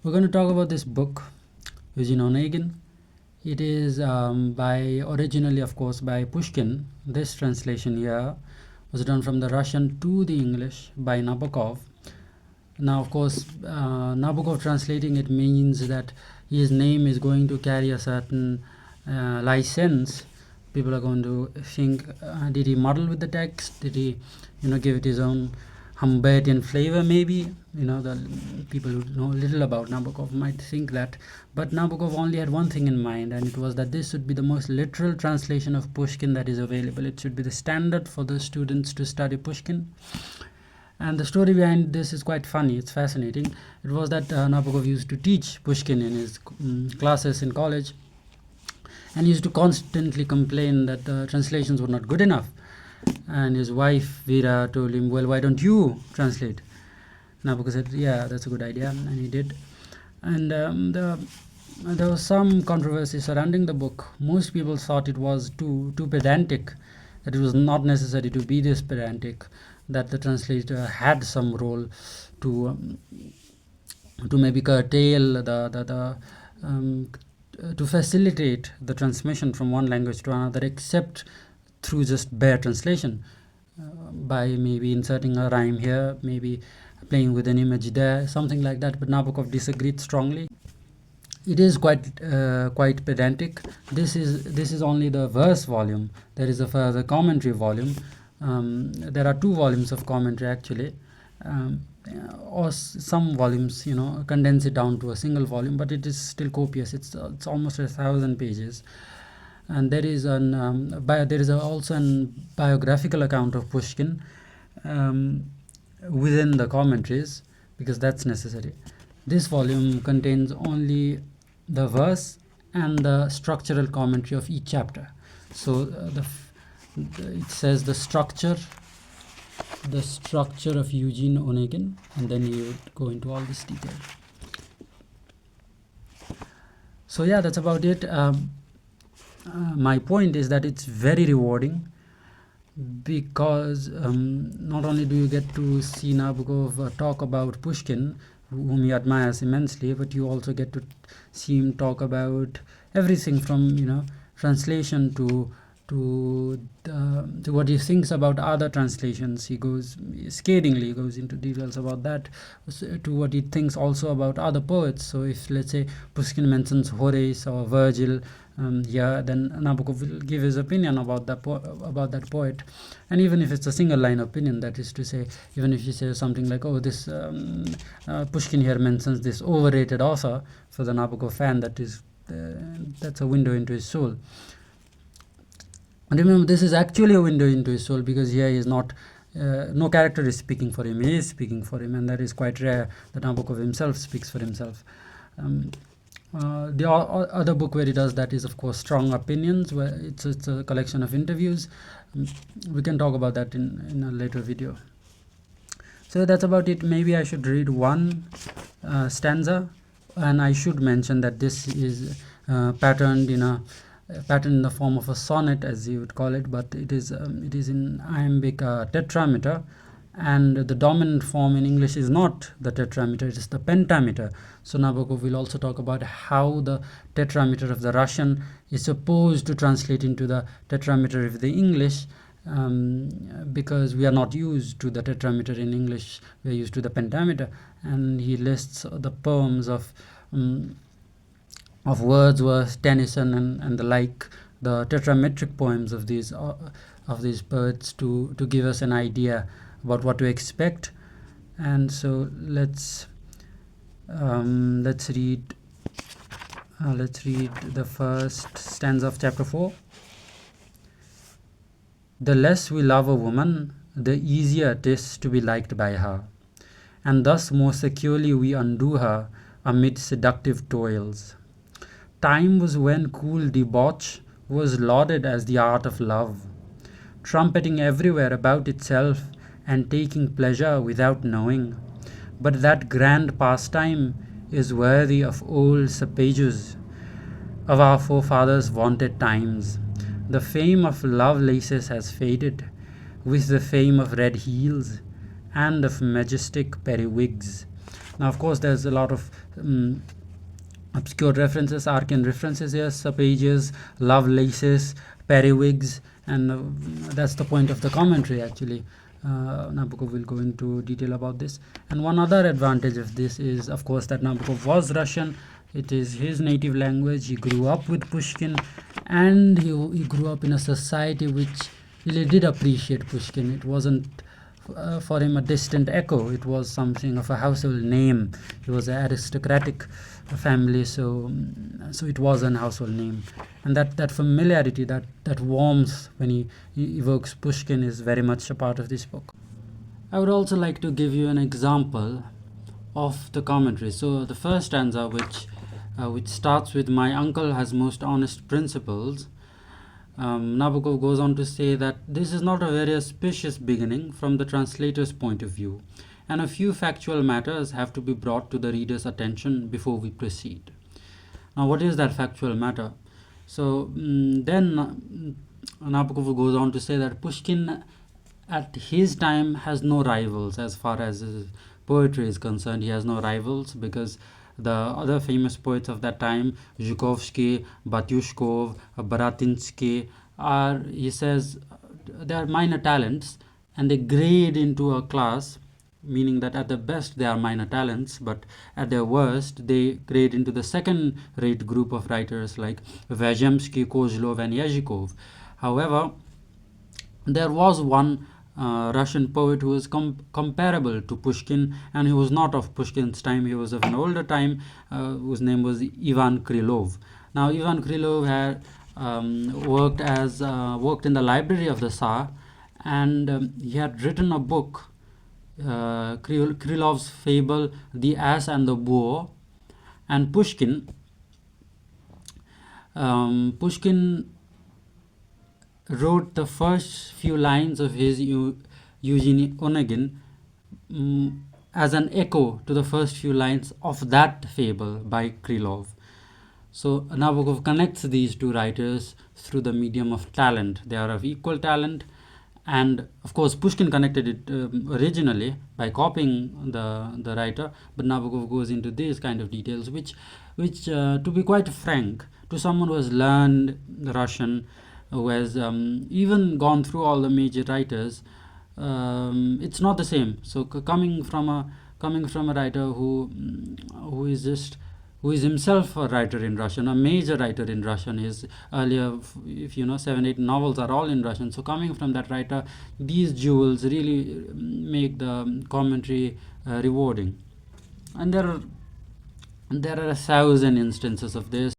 We're going to talk about this book, Eugene Onegin. It is originally, of course, by Pushkin. This translation here was done from the Russian to the English by Nabokov. Now, of course, Nabokov translating it means that his name is going to carry a certain license. People are going to think, did he muddle with the text? Did he, give it his own Humbertian flavor? Maybe, the people who know little about Nabokov might think that. But Nabokov only had one thing in mind, and it was that this should be the most literal translation of Pushkin that is available. It should be the standard for the students to study Pushkin. And the story behind this is quite funny. It's fascinating. It was that Nabokov used to teach Pushkin in his classes in college, and he used to constantly complain that the translations were not good enough. And his wife Vera told him, "Well, why don't you translate?" Nabokov said, "Yeah, that's a good idea," and he did. And there was some controversy surrounding the book. Most people thought it was too pedantic, that it was not necessary to be this pedantic, that the translator had some role to maybe curtail to facilitate the transmission from one language to another, except through just bare translation, by maybe inserting a rhyme here, maybe playing with an image there, something like that. But Nabokov disagreed strongly. It is quite pedantic. This is only the verse volume. There is a further commentary volume. There are 2 volumes of commentary actually, or some volumes condense it down to a single volume, but it is still copious. It's almost 1,000 pages. And there is also an biographical account of Pushkin within the commentaries, because that's necessary. This volume contains only the verse and the structural commentary of each chapter. So it says the structure of Eugene Onegin, and then you would go into all this detail. So yeah, that's about it. My point is that it's very rewarding, because not only do you get to see Nabokov talk about Pushkin, whom he admires immensely, but you also get to see him talk about everything from translation to what he thinks about other translations. He goes scathingly goes into details about that, to what he thinks also about other poets. So if, let's say, Pushkin mentions Horace or Virgil, then Nabokov will give his opinion about that poet. And even if it's a single line opinion, that is to say, even if you say something like, "Oh, this Pushkin here mentions this overrated author," for the Nabokov fan, that's a window into his soul. And remember, this is actually a window into his soul, because here he is not, no character is speaking for him. He is speaking for him, and that is quite rare that Nabokov himself speaks for himself. The other book where he does that is, of course, Strong Opinions, where it's a collection of interviews. We can talk about that in a later video. So that's about it. Maybe I should read one stanza, and I should mention that this is patterned in the form of a sonnet, as you would call it, but it is in iambic tetrameter, and the dominant form in English is not the tetrameter, it is the pentameter. So Nabokov will also talk about how the tetrameter of the Russian is supposed to translate into the tetrameter of the English, because we are not used to the tetrameter in English, we are used to the pentameter. And he lists the poems of Wordsworth, Tennyson, and the like, the tetrametric poems of these poets, to give us an idea about what to expect. And so let's read the first stanza of chapter 4. The less we love a woman, the easier it is to be liked by her, and thus more securely we undo her amid seductive toils. Time was when cool debauch was lauded as the art of love, trumpeting everywhere about itself and taking pleasure without knowing. But that grand pastime is worthy of old sapages, of our forefathers' vaunted times. The fame of Lovelaces has faded, with the fame of red heels and of majestic periwigs. Now, of course, there's a lot of obscure references, arcane references here, pages, Lovelaces, periwigs, and that's the point of the commentary actually. Nabokov will go into detail about this. And one other advantage of this is, of course, that Nabokov was Russian. It is his native language. He grew up with Pushkin, and he grew up in a society which really did appreciate Pushkin. It wasn't for him a distant echo. It was something of a household name. He was an aristocratic family, so it was an household name, and that familiarity, that warmth when he evokes Pushkin is very much a part of this book. I would also like to give you an example of the commentary. So the first stanza, which starts with "My uncle has most honest principles," Nabokov goes on to say that this is not a very auspicious beginning from the translator's point of view, and a few factual matters have to be brought to the reader's attention before we proceed. Now, what is that factual matter? So then Nabokov goes on to say that Pushkin at his time has no rivals as far as his poetry is concerned. He has no rivals because the other famous poets of that time, Zhukovsky, Batyushkov, Baratinsky, are, he says, they are minor talents, and they grade into a class, meaning that at the best they are minor talents, but at their worst they grade into the second-rate group of writers like Vyazemsky, Kozlov, and Yazhikov. However, there was one Russian poet who was comparable to Pushkin, and he was not of Pushkin's time. He was of an older time, whose name was Ivan Krylov. Now, Ivan Krylov had worked in the library of the Tsar, and he had written a book, Krylov's fable "The Ass and the Boar," and Pushkin wrote the first few lines of his Eugenie Onegin as an echo to the first few lines of that fable by Krylov. So Nabokov connects these two writers through the medium of talent. They are of equal talent, and of course Pushkin connected it originally by copying the writer, but Nabokov goes into these kind of details, which to be quite frank, to someone who has learned Russian, who has even gone through all the major writers, it's not the same. So coming from a writer who is himself a writer in Russian, a major writer in Russian. His earlier, if you know, 7-8 novels are all in Russian. So coming from that writer, these jewels really make the commentary rewarding. And there are 1,000 instances of this.